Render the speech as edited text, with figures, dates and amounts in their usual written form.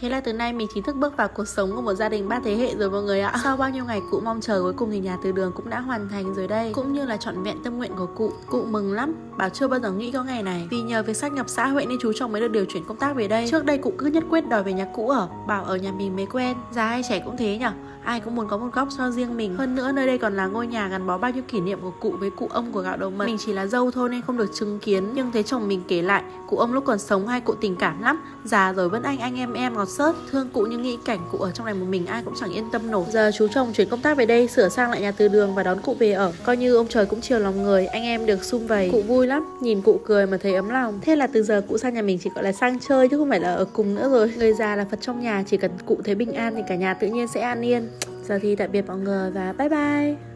Thế là từ nay mình chính thức bước vào cuộc sống của một gia đình 3 thế hệ rồi mọi người ạ. Sau bao nhiêu ngày cụ mong chờ, cuối cùng thì nhà từ đường cũng đã hoàn thành rồi đây, cũng như là trọn vẹn tâm nguyện của cụ. Cụ mừng lắm, bảo chưa bao giờ nghĩ có ngày này. Vì nhờ việc sát nhập xã Huệ nên chú chồng mới được điều chuyển công tác về đây. Trước đây cụ cứ nhất quyết đòi về nhà cũ ở, bảo ở nhà mình mới quen. Già hay trẻ cũng thế nhở, ai cũng muốn có một góc cho riêng mình. Hơn nữa nơi đây còn là ngôi nhà gắn bó bao nhiêu kỷ niệm của cụ với cụ ông của gạo đầu mật. Mình chỉ là dâu thôi nên không được chứng kiến, nhưng thấy chồng mình kể lại cụ ông lúc còn sống hay cụ tình cảm lắm. Già rồi vẫn anh em ngọt xớt, thương cụ nhưng nghĩ cảnh cụ ở trong này một mình ai cũng chẳng yên tâm nổi. Giờ chú chồng chuyển công tác về đây, sửa sang lại nhà từ đường và đón cụ về ở, coi như ông trời cũng chiều lòng người, anh em được sum vầy. Cụ vui lắm, nhìn cụ cười mà thấy ấm lòng. Thế là từ giờ cụ sang nhà mình chỉ gọi là sang chơi chứ không phải là ở cùng nữa rồi. Người già là Phật trong nhà, chỉ cần cụ thấy bình an thì cả nhà tự nhiên sẽ an yên. Giờ thì tạm biệt mọi người và bye bye.